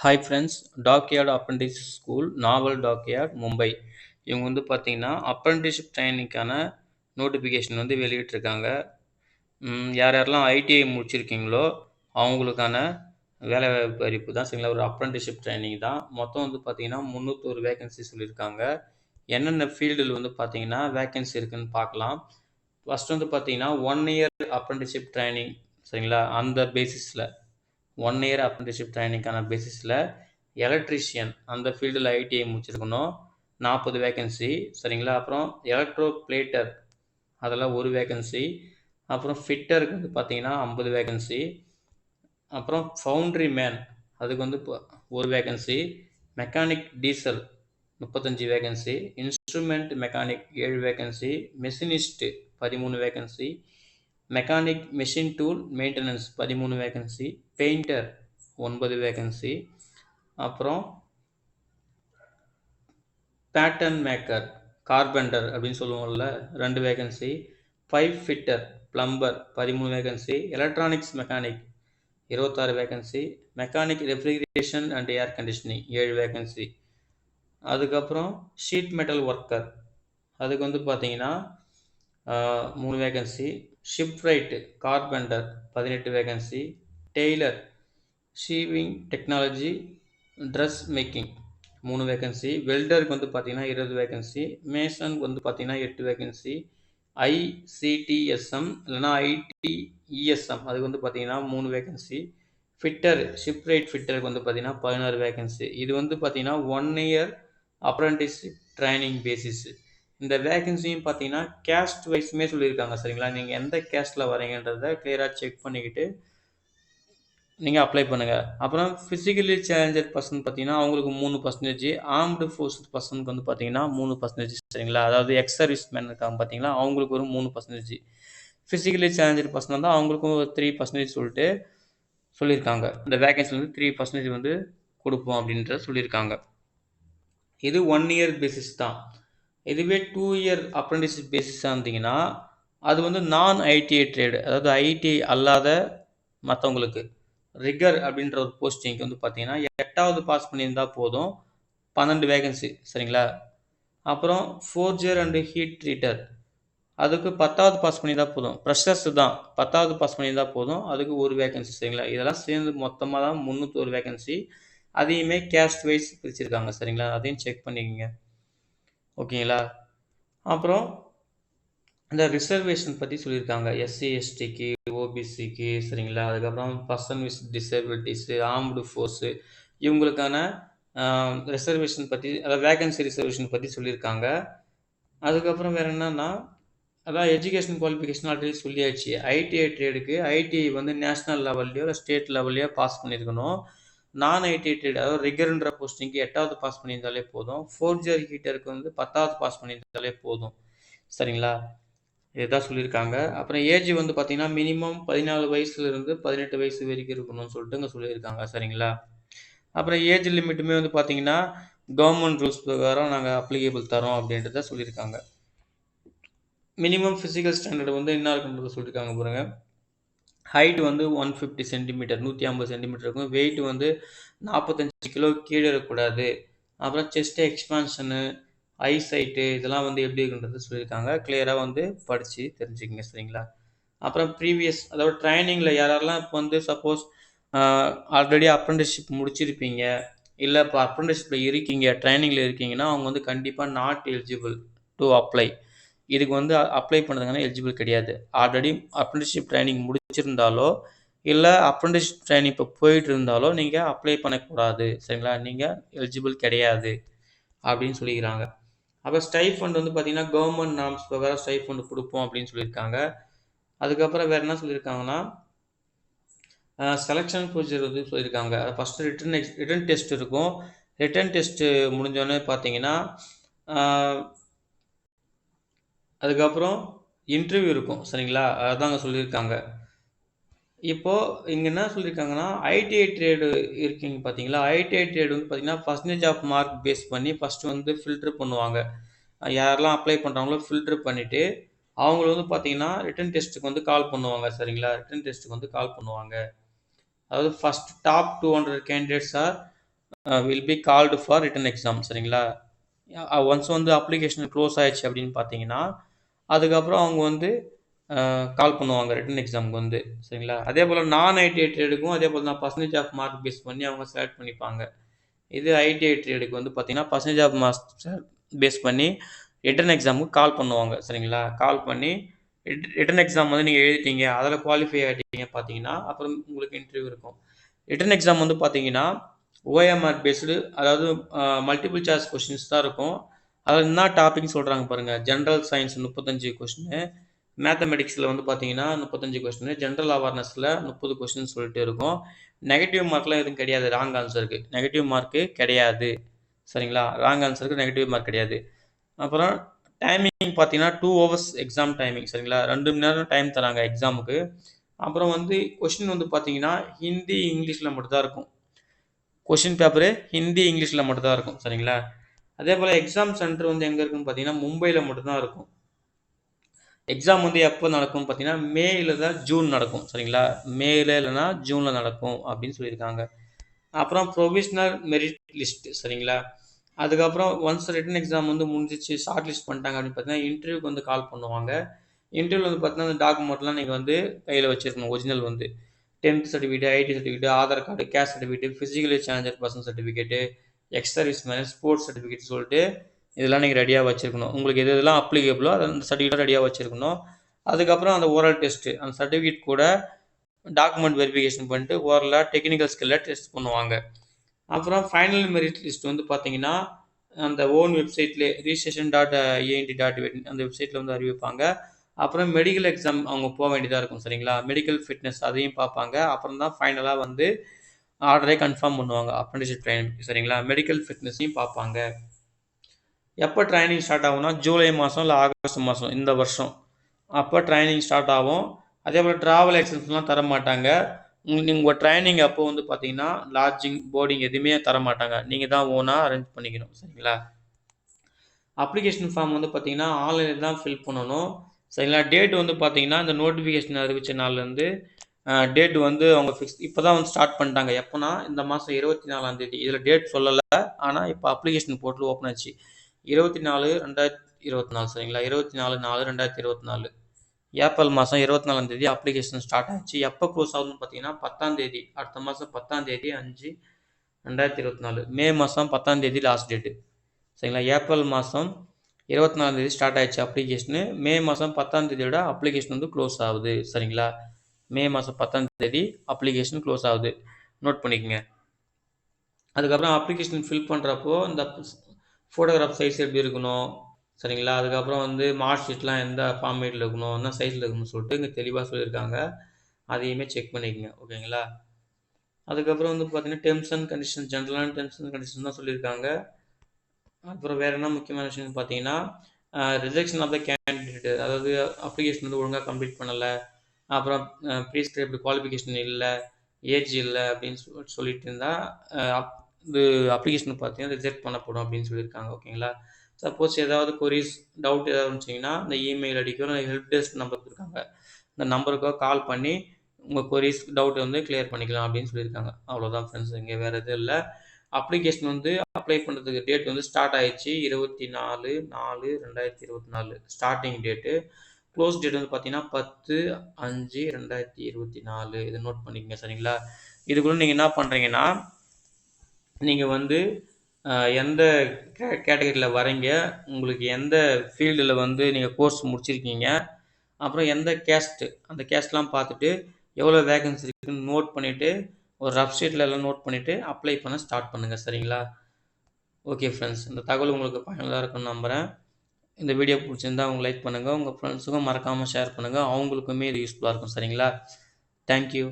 Hi friends, dockyard apprentice school, naval dockyard, Mumbai. இவங்க பார்த்தீங்கன்னா apprenticeship ட்ரைனிங்க்கான notification வெளியிட்டிருக்காங்க. யார் யாரெல்லாம் ஐடிஐ முடிச்சிருக்கீங்களோ அவங்களுக்கான வேலைவாய்ப்பு அறிவிப்பு தான். சரிங்களா, ஒரு அப்ரெண்டிஸ்ஷிப் ட்ரைனிங் தான். மொத்தம் பார்த்தீங்கன்னா 301 வேகன்சி சொல்லியிருக்காங்க. என்னென்ன ஃபீல்டில் பார்த்தீங்கன்னா வேகன்சி இருக்குன்னு பார்க்கலாம். ஃபர்ஸ்ட் பார்த்தீங்கன்னா 1 இயர் அப்ரெண்டிஸ்ஷிப் ட்ரைனிங். சரிங்களா, அந்த பேசிஸில் 1 இயர் அப்ரெண்டிஸ்ஷிப் ட்ரைனிங்கான பேசிஸில் எலக்ட்ரிஷியன் அந்த ஃபீல்டில் ஐடிஐ முடிச்சிருக்கணும், 40 வேகன்சி. சரிங்களா, அப்புறம் எலக்ட்ரோ பிளேட்டர் அதெல்லாம் ஒரு வேகன்சி. அப்புறம் ஃபிட்டருக்கு பார்த்தீங்கன்னா 50 வேகன்சி. அப்புறம் ஃபவுண்ட்ரி மேன் அதுக்கு ஒரு vacancy. Mechanic diesel 35 vacancy. Instrument mechanic 7 vacancy. Machinist 13 vacancy. Mechanic machine tool maintenance 13 vacancy. Painter 9 vacancy. அப்புறம் பேட்டர்ன் மேக்கர் கார்பெண்டர் அப்படின்னு சொல்லுவோம்ல 2 vacancy. Pipe fitter plumber 13 vacancy. Electronics mechanic 26 vacancy. Mechanic refrigeration and air conditioning 7 vacancy. அதுக்கப்புறம் sheet metal worker அதுக்கு பார்த்தீங்கன்னா 3 vacancy. Shipwright carpenter 18 vacancy. Tailor sewing technology dress making 3 vacancy. வெல்டருக்கு பார்த்தீங்கன்னா 20 vacancy. மேசனுக்கு பார்த்தீங்கன்னா 8 vacancy. ஐசிடிஎஸ்எம் இல்லைனா ஐடிஇஎஸ்எம் அதுக்கு பார்த்தீங்கன்னா 3 வேகன்சி. ஃபிட்டர் ஷிப்ரைட் ஃபிட்டருக்கு பார்த்தீங்கன்னா 16 வேகன்சி. இது பார்த்தீங்கன்னா 1 இயர் அப்ரெண்டிஸ்ஷிப் ட்ரைனிங் பேசிஸ். இந்த வேகன்சியும் பார்த்தீங்கன்னா கேஸ்ட் வைஸுமே சொல்லியிருக்காங்க. சரிங்களா, நீங்கள் எந்த கேஸ்ட்டில் வரீங்கன்றதை கிளியராக செக் பண்ணிக்கிட்டு நீங்கள் அப்ளை பண்ணுங்கள். அப்புறம் ஃபிசிக்கலி சேலஞ்சர் பர்சன் பார்த்தீங்கன்னா அவங்களுக்கு 3%. ஆர்ம்டு ஃபோர்ஸ் பர்சனுக்கு பார்த்தீங்கன்னா 3%. சரிங்களா, அதாவது எக்ஸ் சர்வீஸ் மேன் இருக்காங்க பார்த்தீங்களா, அவங்களுக்கு ஒரு 3%. ஃபிசிக்கலி சேலஞ்சர் பர்சன் வந்து அவங்களுக்கும் ஒரு 3% சொல்லியிருக்காங்க. இந்த வேகன்சி 3% கொடுப்போம் அப்படின்றத சொல்லியிருக்காங்க. இது 1 இயர் பேசிஸ் தான். இதுவே 2 இயர் அப்ரெண்டிஸ்ஷிப் பேசிஸாக இருந்தீங்கன்னா அது நான் ஐடிஐ ட்ரேடு, அதாவது ஐடிஐ அல்லாத மற்றவங்களுக்கு ரிகர் அப்படின்ற ஒரு போஸ்டிங்க்கு பார்த்தீங்கன்னா 8வது பாஸ் பண்ணியிருந்தால் போதும், 12 வேகன்சி. சரிங்களா, அப்புறம் ஃபோர்ஜர் அண்டு ஹீட் ட்ரீட்டர் அதுக்கு 10வது பாஸ் பண்ணியிருந்தால் போதும். ப்ரெஷர்ஸ் தான் 10வது பாஸ் பண்ணியிருந்தால் போதும், அதுக்கு ஒரு வேகன்சி. சரிங்களா, இதெல்லாம் சேர்ந்து மொத்தமாக தான் 301 வேகன்சி. அதையுமே கேஸ்ட் வைஸ் பிரிச்சிருக்காங்க. சரிங்களா, அதையும் செக் பண்ணிக்கோங்க. ஓகேங்களா, அப்புறம் இந்த ரிசர்வேஷன் பற்றி சொல்லியிருக்காங்க. எஸ்சி எஸ்டிக்கு ஓபிசிக்கு. சரிங்களா, அதுக்கப்புறம் பர்சன் வித் டிசபிலிட்டிஸு ஆர்ம்டு ஃபோர்ஸு இவங்களுக்கான ரிசர்வேஷன் பற்றி, அதாவது வேகன்சி ரிசர்வேஷன் பற்றி சொல்லியிருக்காங்க. அதுக்கப்புறம் வேறு என்னன்னா, அதான் எஜுகேஷன் குவாலிஃபிகேஷன் ஆல்ரெடி சொல்லியாச்சு. ஐடிஐ ட்ரேடுக்கு ஐடிஐ நேஷ்னல் லெவல்லையோ இல்லை ஸ்டேட் லெவல்லையோ பாஸ் பண்ணியிருக்கணும். நான் ஐடிஐ ட்ரேட் அதாவது ரிகர்ன்ற போஸ்டிங்க்கு 8வது பாஸ் பண்ணியிருந்தாலே போதும். ஃபோர்ஜர் ஹீட்டருக்கு 10வது பாஸ் பண்ணியிருந்தாலே போதும். சரிங்களா, இதுதான் சொல்லியிருக்காங்க. அப்புறம் ஏஜ் பார்த்தீங்கன்னா மினிமம் 14 வயசுலேருந்து 18 வயசு வரைக்கும் இருக்கணும்னு சொல்லிட்டு இங்கே சொல்லியிருக்காங்க. சரிங்களா, அப்புறம் ஏஜ் லிமிட்டுமே பார்த்தீங்கன்னா கவர்மெண்ட் ரூல்ஸ் பிரகாரம் நாங்கள் அப்ளிகேபிள் தரோம் அப்படின்றத சொல்லியிருக்காங்க. மினிமம் ஃபிசிக்கல் ஸ்டாண்டர்டு என்ன இருக்குன்றத சொல்லியிருக்காங்க பாருங்க. ஹைட் 150 சென்டிமீட்டர் 150 சென்டிமீட்டர் இருக்கும். வெயிட் 45 கிலோ கீழே இருக்கக்கூடாது. அப்புறம் செஸ்ட் எக்ஸ்பான்ஷனு ஐசைட்டு இதெல்லாம் எப்படி இருக்குன்றது சொல்லியிருக்காங்க. கிளியராக படித்து தெரிஞ்சுக்கங்க. சரிங்களா, அப்புறம் ப்ரீவியஸ் அதாவது ட்ரைனிங்கில் யாரெல்லாம் இப்போ சப்போஸ் ஆல்ரெடி அப்ரெண்டிஸ்ஷிப் முடிச்சிருப்பீங்க, இல்லை இப்போ அப்ரெண்டிஸ்ஷிப்பில் இருக்கீங்க, ட்ரைனிங்கில் இருக்கீங்கன்னா அவங்க கண்டிப்பாக நாட் எலிஜிபிள் டு அப்ளை. இதுக்கு அப்ளை பண்ணுறதுக்கான எலிஜிபிள் கிடையாது. ஆல்ரெடி அப்ரெண்டிஸ்ஷிப் ட்ரைனிங் முடிச்சிருந்தாலோ இல்லை அப்ரெண்டிஸ்ஷிப் ட்ரைனிங் இப்போ போயிட்டு இருந்தாலோ நீங்கள் அப்ளை பண்ணக்கூடாது. சரிங்களா, நீங்கள் எலிஜிபிள் கிடையாது அப்படின்னு சொல்லிக்கிறாங்க. அப்போ ஸ்டைஃபண்ட் பார்த்தீங்கன்னா கவர்மெண்ட் நார்ம்ஸ் பிரகாரம் ஸ்டைஃபண்ட் கொடுப்போம் அப்படின்னு சொல்லியிருக்காங்க. அதுக்கப்புறம் வேறு என்ன சொல்லியிருக்காங்கன்னா, செலெக்ஷன் ப்ரொசீஜர் சொல்லியிருக்காங்க. ஃபஸ்ட்டு ரிட்டன் டெஸ்ட் இருக்கும். ரிட்டன் டெஸ்ட்டு முடிஞ்சோடனே பார்த்தீங்கன்னா அதுக்கப்புறம் இன்டர்வியூ இருக்கும். சரிங்களா, அதுதாங்க சொல்லியிருக்காங்க. இப்போது இங்கே என்ன சொல்லியிருக்காங்கன்னா, ஐடிஐ ட்ரேடு இருக்கீங்க பார்த்தீங்களா, ஐடிஐ ட்ரேடு பார்த்தீங்கன்னா பர்சன்டேஜ் ஆஃப் மார்க் பேஸ் பண்ணி ஃபஸ்ட்டு ஃபில்ட்ரு பண்ணுவாங்க. யாரெல்லாம் அப்ளை பண்ணுறாங்களோ ஃபில்ட்ரு பண்ணிவிட்டு அவங்கள பார்த்தீங்கன்னா ரிட்டன் டெஸ்ட்டுக்கு கால் பண்ணுவாங்க. சரிங்களா, ரிட்டன் டெஸ்ட்டுக்கு கால் பண்ணுவாங்க. அதாவது first top 200 candidates R will be called for written exam சரிங்களா. ஒன்ஸ் வந்து அப்ளிகேஷன் க்ளோஸ் ஆயிடுச்சு அப்படின்னு பார்த்தீங்கன்னா, அதுக்கப்புறம் அவங்க வந்து கால் பண்ணுவாங்க ரிட்டன் எக்ஸாமுக்கு வந்து சரிங்களா. அதே போல் நான் ஐடிஐ ட்ரேடுக்கும் அதே போல் தான் பர்சன்டேஜ் ஆஃப் மார்க் பேஸ் பண்ணி அவங்க செலக்ட் பண்ணிப்பாங்க. இது ஐடிஐ ட்ரேடுக்கு வந்து பார்த்தீங்கன்னா பர்சன்டேஜ் ஆஃப் மார்க்ஸ் பேஸ் பண்ணி ரிட்டன் எக்ஸாமுக்கு கால் பண்ணுவாங்க சரிங்களா. கால் பண்ணி ரிட்டன் எக்ஸாம் வந்து நீங்கள் எழுதிட்டீங்க, அதில் குவாலிஃபை ஆகிட்டீங்க பார்த்தீங்கன்னா அப்புறம் உங்களுக்கு இன்டர்வியூ இருக்கும். ரிட்டன் எக்ஸாம் வந்து பார்த்தீங்கன்னா ஓஎம்ஆர் பேஸ்டு, அதாவது மல்டிபிள் சாய்ஸ் கொஷின்ஸ் தான் இருக்கும். அதில் என்ன டாபிக்னு சொல்கிறாங்க பாருங்கள். ஜென்ரல் சயின்ஸ் 35 கொஷினு, மேத்தமெட்டிக்ஸில் வந்து பார்த்தீங்கன்னா 35 கொஷினு, ஜென்ரல் அவேர்னஸில் 30 கொஷின் சொல்லிட்டு இருக்கும். நெகட்டிவ் மார்க்லாம் எதுவும் கிடையாது. ராங் ஆன்சருக்கு நெகட்டிவ் மார்க்கு கிடையாது சரிங்களா. ராங் ஆன்சருக்கு நெகட்டிவ் மார்க் கிடையாது. அப்புறம் டைமிங் பார்த்தீங்கன்னா 2 ஹவர்ஸ் எக்ஸாம் டைமிங் சரிங்களா. 2 மணி நேரம் டைம் தராங்க எக்ஸாமுக்கு. அப்புறம் வந்து கொஷின் வந்து பார்த்தீங்கன்னா ஹிந்தி இங்கிலீஷில் மட்டும்தான் இருக்கும். கொஷின் பேப்பரு ஹிந்தி இங்கிலீஷில் மட்டும்தான் இருக்கும் சரிங்களா. அதே போல் எக்ஸாம் சென்டர் வந்து எங்கே இருக்குன்னு பார்த்தீங்கன்னா மும்பையில் மட்டும்தான் இருக்கும். எக்ஸாம் வந்து எப்போ நடக்கும் பார்த்தீங்கன்னா மே இல்லைனா ஜூன் நடக்கும் சரிங்களா. மேல இல்லைனா ஜூனில் நடக்கும் அப்படின்னு சொல்லியிருக்காங்க. அப்புறம் ப்ரொவிஷ்னல் மெரிட் லிஸ்ட் சரிங்களா. அதுக்கப்புறம் ஒன்ஸ் ரிட்டன் எக்ஸாம் வந்து முடிஞ்சிச்சு, ஷார்ட் லிஸ்ட் பண்ணிட்டாங்க அப்படின்னு பார்த்தீங்கன்னா இன்டர்வியூக்கு வந்து கால் பண்ணுவாங்க. இன்டர்வியூவில் வந்து பார்த்தீங்கன்னா அந்த டாக்குமெண்ட்லாம் நீங்கள் வந்து கையில் வச்சுருக்கணும். ஒரிஜினல் வந்து 10th certificate, ID certificate, Aadhaar card, caste certificate, physically challenger person certificate, ex service man, sports certificate சொல்லிட்டு இதெல்லாம் நீங்கள் ரெடியாக வச்சுருக்கணும். உங்களுக்கு எது எதெல்லாம் அப்ளிகபிளோ அந்த சர்டிஃபிகேட் ரெடியாக வச்சுருக்கணும். அதுக்கப்புறம் அந்த ஓரல் டெஸ்ட்டு, அந்த சர்டிஃபிகேட் கூட டாக்குமெண்ட் வெரிஃபிகேஷன் பண்ணிட்டு ஓரலாக டெக்னிக்கல் ஸ்கில்லை டெஸ்ட் பண்ணுவாங்க. அப்புறம் ஃபைனல் மெரிட் லிஸ்ட் வந்து பார்த்தீங்கன்னா அந்த ஓன் வெப்சைட்லேயே registration.ent.in அந்த வெப்சைட்டில் வந்து அறிவிப்பாங்க. அப்புறம் மெடிக்கல் எக்ஸாம் அவங்க போக வேண்டியதாக இருக்கும் சரிங்களா. மெடிக்கல் ஃபிட்னஸ் அதையும் பார்ப்பாங்க. அப்புறம் தான் ஃபைனலாக வந்து ஆர்டரே கன்ஃபார்ம் பண்ணுவாங்க அப்ரெண்டிஸ்ஷிப் ட்ரைனிங் சரிங்களா. மெடிக்கல் ஃபிட்னஸையும் பார்ப்பாங்க. எப்போ ட்ரைனிங் ஸ்டார்ட் ஆகும்னா ஜூலை மாதம் இல்லை ஆகஸ்ட் மாதம் இந்த வருஷம் அப்போ ட்ரைனிங் ஸ்டார்ட் ஆகும். அதே போல் ட்ராவல் எக்ஸ்பென்ஸ்லாம் தர மாட்டாங்க. உங்கள் ட்ரைனிங் அப்போ வந்து பார்த்தீங்கன்னா லாட்ஜிங், போர்டிங் எதுவுமே தர மாட்டாங்க. நீங்கள் தான் ஓனாக அரேஞ்ச் பண்ணிக்கணும் சரிங்களா. அப்ளிகேஷன் ஃபார்ம் வந்து பார்த்தீங்கன்னா ஆன்லைனில் தான் ஃபில் பண்ணணும் சரிங்களா. டேட் வந்து பார்த்தீங்கன்னா இந்த நோட்டிஃபிகேஷன் அறிவிச்ச நாள்லேருந்து டேட் வந்து அவங்க ஃபிக்ஸ் இப்போ தான் வந்து ஸ்டார்ட் பண்ணிட்டாங்க. எப்போனா இந்த மாதம் 24ஆம் தேதி. இதில் டேட் சொல்லலை, ஆனால் இப்போ அப்ளிகேஷன் போர்ட்டல் ஓப்பன் ஆச்சு. 24/2024 சரிங்களா. 24/4/2024 ஏப்ரல் மாதம் 24ஆம் தேதி அப்ளிகேஷன் ஸ்டார்ட் ஆச்சு. எப்போ க்ளோஸ் ஆகுதுன்னு பார்த்தீங்கன்னா 10ஆம் தேதி, அடுத்த மாதம் 10ஆம் தேதி 5/2024. மே மாதம் 10ஆம் தேதி லாஸ்ட் டேட்டு சரிங்களா. ஏப்ரல் மாதம் 24ஆம் தேதி ஸ்டார்ட் ஆயிடுச்சு அப்ளிகேஷனு. மே மாதம் 10ஆம் தேதியோட அப்ளிகேஷன் வந்து க்ளோஸ் ஆகுது சரிங்களா. மே மாதம் 10ஆம் தேதி அப்ளிகேஷன் க்ளோஸ் ஆகுது, நோட் பண்ணிக்கோங்க. அதுக்கப்புறம் அப்ளிகேஷன் ஃபில் பண்ணுறப்போ இந்த ஃபோட்டோகிராஃப் சைஸ் எப்படி இருக்கணும் சரிங்களா. அதுக்கப்புறம் வந்து மார்க் ஷீட்லாம் எந்த ஃபார்மேட்டில் இருக்கணும், என்ன சைஸில் இருக்கணும்னு சொல்லிட்டு இங்கே தெளிவாக சொல்லியிருக்காங்க. அதையுமே செக் பண்ணிக்கோங்க ஓகேங்களா. அதுக்கப்புறம் வந்து பார்த்தீங்கன்னா டெர்ம்ஸ் அண்ட் கண்டிஷன், ஜென்ரலான டெர்ம்ஸ் அண்ட் கண்டிஷன் தான் சொல்லியிருக்காங்க. அப்புறம் வேறு என்ன முக்கியமான விஷயம்னு பார்த்தீங்கன்னா ரிஜெக்ஷன் ஆஃப் த கேண்டிடேட், அதாவது அப்ளிகேஷன் வந்து ஒழுங்காக கம்ப்ளீட் பண்ணலை, அப்புறம் ப்ரீஸ்கிரைப்டு குவாலிஃபிகேஷன் இல்லை, ஏஜ் இல்லை அப்படின்னு சொல்லிட்டு இருந்தால் இது அப்ளிகேஷன் பார்த்தீங்கன்னா ரிஜெக்ட் பண்ணப்படும் அப்படின்னு சொல்லியிருக்காங்க ஓகேங்களா. சப்போஸ் ஏதாவது கொரிஸ், டவுட் ஏதாவது இருந்துச்சிங்கன்னா இந்த இமெயில் ஐடிக்கோ இல்லை ஹெல்ப் டெஸ்க் நம்பர் கொடுத்துருக்காங்க, இந்த நம்பருக்கோ கால் பண்ணி உங்கள் கொரிஸ் டவுட் வந்து கிளியர் பண்ணிக்கலாம் அப்படின்னு சொல்லியிருக்காங்க. அவ்வளோதான் ஃப்ரெண்ட்ஸ், இங்கே வேறு எதுவும் இல்லை. அப்ளிகேஷன் வந்து அப்ளை பண்ணுறதுக்கு டேட் வந்து ஸ்டார்ட் ஆயிடுச்சு 24/4/2024 ஸ்டார்டிங் டேட்டு. க்ளோஸ் டேட் வந்து பார்த்தீங்கன்னா 10/5/2024. இதை நோட் பண்ணிக்கங்க சரிங்களா. இதுக்குள்ள நீங்கள் என்ன பண்ணுறீங்கன்னா நீங்கள் வந்து எந்த கேட்டகரியில் வரீங்க, உங்களுக்கு எந்த ஃபீல்டில் வந்து நீங்கள் கோர்ஸ் முடிச்சிருக்கீங்க, அப்புறம் எந்த கேஸ்ட்டு அந்த கேஸ்ட்லாம் பார்த்துட்டு எவ்வளோ வேகன்சி இருக்குதுன்னு நோட் பண்ணிவிட்டு ஒரு ரஃப் ஷீட்டில் எல்லாம் நோட் பண்ணிவிட்டு அப்ளை பண்ண ஸ்டார்ட் பண்ணுங்கள் சரிங்களா. ஓகே ஃப்ரெண்ட்ஸ், இந்த தகவல் உங்களுக்கு பயனுள்ளதாக இருக்குன்னு நம்புகிறேன். இந்த வீடியோ பிடிச்சிருந்தா அவங்க லைக் பண்ணுங்கள், உங்கள் ஃப்ரெண்ட்ஸுக்கும் மறக்காமல் ஷேர் பண்ணுங்கள், அவங்களுக்குமே இது யூஸ்ஃபுல்லாக இருக்கும் சரிங்களா. தேங்க்யூ.